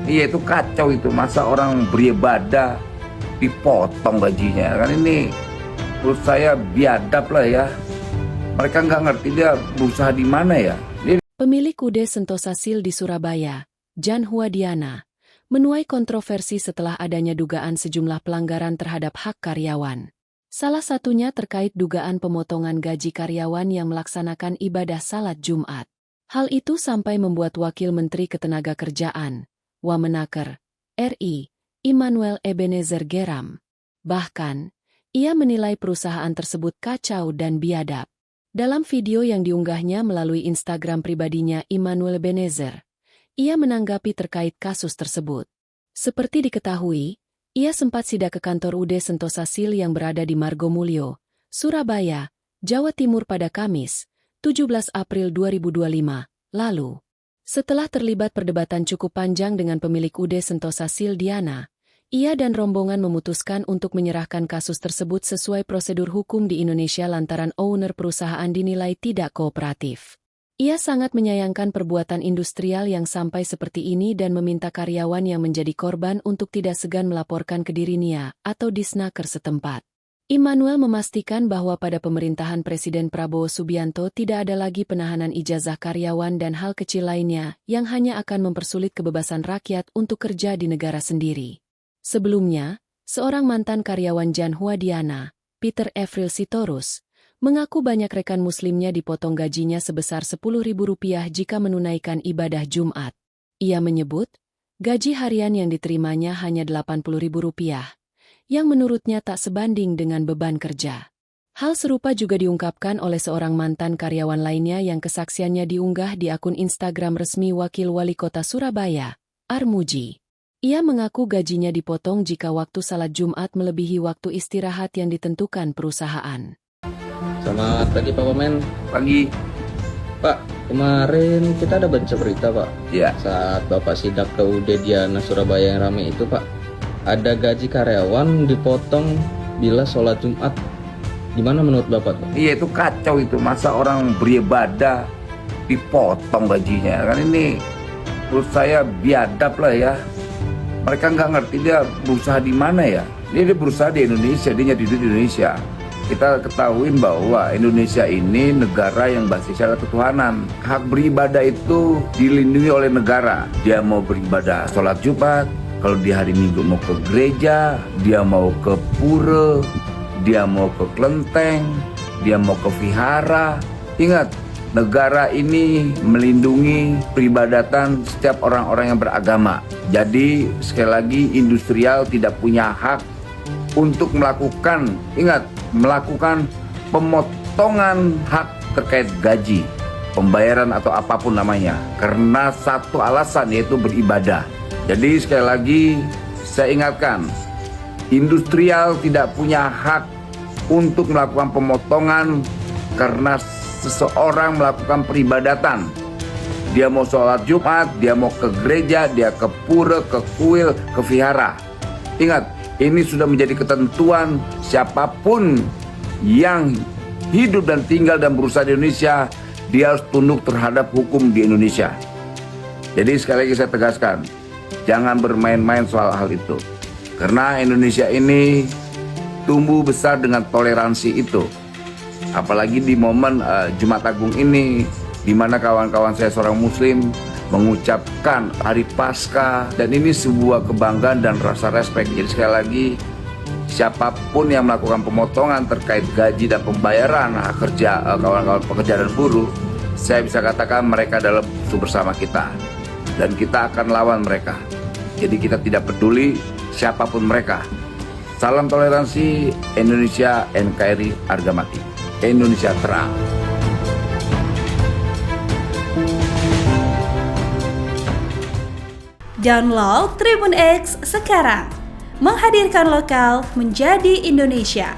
Iya, itu kacau itu. Masa orang beribadah dipotong gajinya? Kan ini menurut saya biadab lah ya. Mereka nggak ngerti dia berusaha di mana ya. Pemilik UD Sentosa Sil di Surabaya, Jan Huadiana, menuai kontroversi setelah adanya dugaan sejumlah pelanggaran terhadap hak karyawan. Salah satunya terkait dugaan pemotongan gaji karyawan yang melaksanakan ibadah salat Jumat. Hal itu sampai membuat Wakil Menteri Ketenagakerjaan, Wamenaker, RI, Immanuel Ebenezer geram. Bahkan, ia menilai perusahaan tersebut kacau dan biadab. Dalam video yang diunggahnya melalui Instagram pribadinya Immanuel Ebenezer, ia menanggapi terkait kasus tersebut. Seperti diketahui, ia sempat sidak ke kantor UD Sentosa Sil yang berada di Margomulyo, Surabaya, Jawa Timur pada Kamis, 17 April 2025, lalu. Setelah terlibat perdebatan cukup panjang dengan pemilik UD Sentosa Sil Diana, ia dan rombongan memutuskan untuk menyerahkan kasus tersebut sesuai prosedur hukum di Indonesia lantaran owner perusahaan dinilai tidak kooperatif. Ia sangat menyayangkan perbuatan industrial yang sampai seperti ini dan meminta karyawan yang menjadi korban untuk tidak segan melaporkan ke dirinya atau Disnaker setempat. Immanuel memastikan bahwa pada pemerintahan Presiden Prabowo Subianto tidak ada lagi penahanan ijazah karyawan dan hal kecil lainnya yang hanya akan mempersulit kebebasan rakyat untuk kerja di negara sendiri. Sebelumnya, seorang mantan karyawan Jan Huadiana, Peter Evril Sitorus, mengaku banyak rekan muslimnya dipotong gajinya sebesar Rp10.000 jika menunaikan ibadah Jumat. Ia menyebut, gaji harian yang diterimanya hanya Rp80.000, yang menurutnya tak sebanding dengan beban kerja. Hal serupa juga diungkapkan oleh seorang mantan karyawan lainnya yang kesaksiannya diunggah di akun Instagram resmi Wakil Wali Kota Surabaya, Armuji. Ia mengaku gajinya dipotong jika waktu salat Jumat melebihi waktu istirahat yang ditentukan perusahaan. Selamat pagi Pak Wamen. Pagi. Pak, kemarin kita ada baca berita Pak. Ya. Saat Bapak sidak ke UD Diana Surabaya yang ramai itu Pak, ada gaji karyawan dipotong bila sholat Jumat. Gimana menurut Bapak Pak? Iya, itu kacau itu. Masa orang beribadah dipotong gajinya? Kan ini menurut saya biadab lah ya. Mereka nggak ngerti dia berusaha di mana ya. Dia berusaha di Indonesia, dia nyari duit di Indonesia. Kita ketahui bahwa Indonesia ini negara yang basisnya adalah ketuhanan. Hak beribadah itu dilindungi oleh negara. Dia mau beribadah sholat Jumat, kalau di hari Minggu mau ke gereja, dia mau ke pura, dia mau ke kelenteng, dia mau ke vihara. Ingat, negara ini melindungi peribadatan setiap orang-orang yang beragama. Jadi sekali lagi industrial tidak punya hak untuk melakukan pemotongan hak terkait gaji, pembayaran atau apapun namanya. Karena satu alasan yaitu beribadah. Jadi sekali lagi saya ingatkan, industrial tidak punya hak untuk melakukan pemotongan karena seseorang melakukan peribadatan. Dia mau sholat Jumat, dia mau ke gereja, dia ke pura, ke kuil, ke vihara. Ingat, ini sudah menjadi ketentuan siapapun yang hidup dan tinggal dan berusaha di Indonesia, dia harus tunduk terhadap hukum di Indonesia. Jadi sekali lagi saya tegaskan, jangan bermain-main soal hal itu. Karena Indonesia ini tumbuh besar dengan toleransi itu. Apalagi di momen Jumat Agung ini, di mana kawan-kawan saya seorang muslim mengucapkan hari Paskah, dan ini sebuah kebanggaan dan rasa respek. Jadi sekali lagi, siapapun yang melakukan pemotongan terkait gaji dan pembayaran hak kerja kawan-kawan pekerja dan buruh, saya bisa katakan mereka adalah musuh bersama kita, dan kita akan lawan mereka. Jadi kita tidak peduli siapapun mereka. Salam toleransi, Indonesia, NKRI, harga mati. Indonesia terang. Download Tribun X sekarang, menghadirkan lokal menjadi Indonesia.